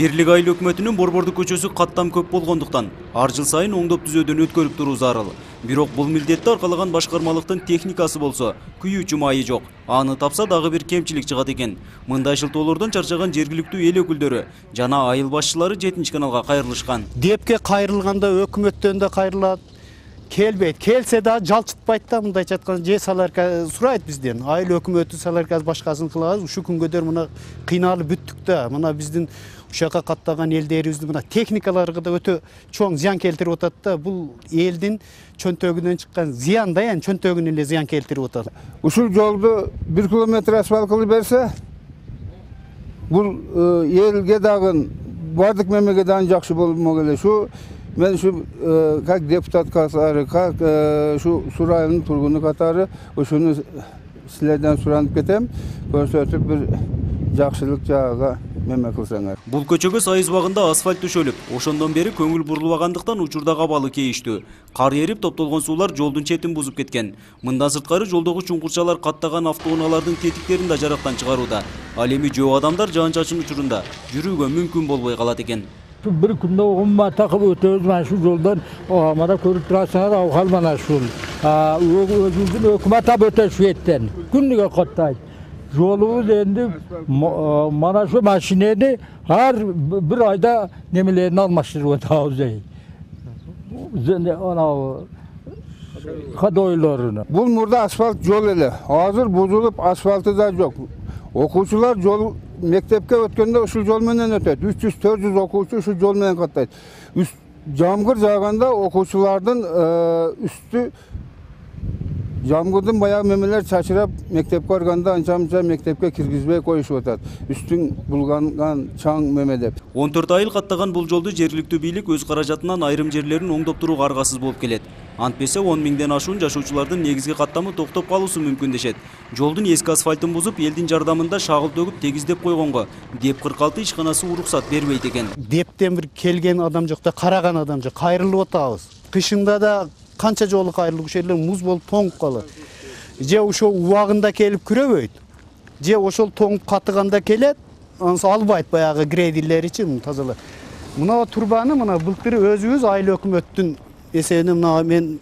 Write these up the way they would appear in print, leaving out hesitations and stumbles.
Бирлик айыл өкмөтүнүн Борбордук көчөсү каттам көп болгондуктан ар жыл сайын оңдоп түзөөдөн өткөрүп туруу зарыл. Бирок бул милдетти аркалаган башкармалыктын техникасы болсо күйүүчү майы жок. Аны тапса дагы бир кемчилик чыгат экен. Мындай шылтоолордон чарчаган жергиликтүү эл өкүлдөрү жана айыл башчылары 7 каналга кайрылышкан. Депке кайрылганда өкмөттөн да кайрылат. Келбейт. Келсе да жалчытпайт да, мындайча айтканда же саларка сурайт бизден. Айыл өкмөтү саларка башкасын кылабыз. Ушу күнгөдөр мына кыйналып бүттүк да. Мына биздин ушака каттаган элдерибиздин мына техникаларга да өтө чоң зыян келтирип атат да. Бул элдин чөнтөгүнөн чыккан зыян да, эми чөнтөгүнө эле зыян келтирип атат. Ушул жолду 1 километр асфальт кылып берсе, бул элге дагы бардык мемеге дагы жакшы болмок эле. Мен как депутат катары, как şu rayonun turgunu катары, ошону силерден суранып кетем, көрсөтүп бир жакшылык жагыга меме кылсаңар. Бул көчөгө сайыз убагында асфальт төшөлүп, ошондон бери көңүл бурулбагандыктан учурда кабалы кейиштүү. Кар эрип топтолгон суулар жолдун четин бузуп кеткен. Мындан сырткары жолдогу чуңкурчалар каттаган автоунаалардын тетиктерин да жарактан чыгарууда. Ал эми жөө адамдар жаан-чачын учурунда жүрүүгө мүмкүн болбой калат экен. Bir күндө умма такып өтөбүз mana şu жолдон, мына көрүп турасыңар, ал мана ушул. Өзүбүздүн өкмөт тап өтөш еттен. Күнүгө коттайт. Жолубуз энди mana şu машинени ар бир айда немелерин алмаштырып атабыз. Ana кадойлорун. Бул мурда асфальт жол эле. Азыр бузулуп асфальты да жок. Окуучулар жол мектепке өткөндө ушул жол менен өтөт. 300-400 окуучу ушул жол менен каттайт. Жамгыр жааганда окуучулардын үстү жамгырдын баягы мемелер чачырап мектепке барганда анча-мынча мектепке киргизбей коюшуп атат. Үстүн булганган чаң меме деп. 14 айыл каттаган бул жолду жергиликтүү бийлик өз каражатынан айрым жерлерин оңдоп турууга аргасыз болуп келет. Антпесе 10 миңден ашуун жашоочулардын негизги каттамы токтоп калуусу мүмкүн дешет. Жолдун эски асфальтын бузуп, элдин жардамында шагыл төгүп тегиздеп койгонго деп 46 ишканасы уруксат бербейт экен. Дептен бир келген адам жок да, караган адам жок. Кайрылып атабыз. Кышында да канча жолу кайрылып, ошол эле муз болуп тоңуп калат. Же ошол убагында келип күрөбөйт. Же ошол тоңуп катыганда келет, анысы албайт баягы грейдерлеричи тазалап. Мына турбаны мына былтыр өзүбүз айыл өкмөттүн эсебинен мына мен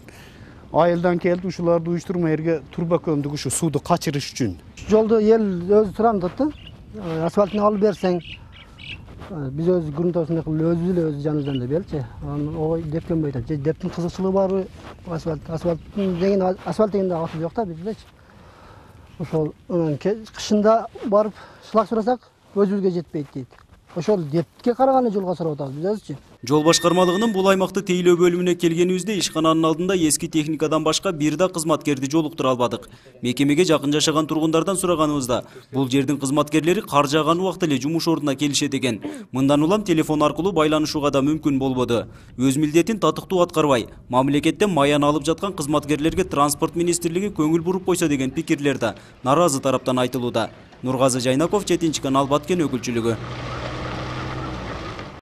айылдан келип ушуларды уюштурма жерге турба көмдүк ушу сууду качырыш үчүн. Жолду эл өзү сурамдык да. Асфальтын алып берсең, биз өз грунтовсуна кылып өзүбүз эле өз жаныбыздан да белчи. Ой дептен бойтат. Же дептин кызыкчылыгы барбы? Асфальттын деген асфальт дегенде аты жок да биздечи. Ошол кышында барып шлак сурасак, өзүбүзгө жетпейт дейт. Ошол депке караган жолго сурап атабыз биз өзүчү. Жол башкармалыгынын бул аймакты тейлөө бөлүмүнө келгенибизде ишкананын алдында эски техникадан башка бир да кызматкерди жолуктура албадык. Мекемеге жакын жашаган тургундардан сураганыбызда, бул жердин кызматкерлери кар жааган убакта эле жумуш ордуна келишет экен. Мындан улам телефон аркылуу байланышууга да мүмкүн болбоду. Өз милдетин татыктуу аткарбай, мамлекеттен маян алып жаткан кызматкерлерге транспорт министрлиги көңүл буруп койсо деген пикирлер да нааразы тараптан айтылууда. Нургазы Жайнаков, 7 канал Баткен өкүлчүлүгү.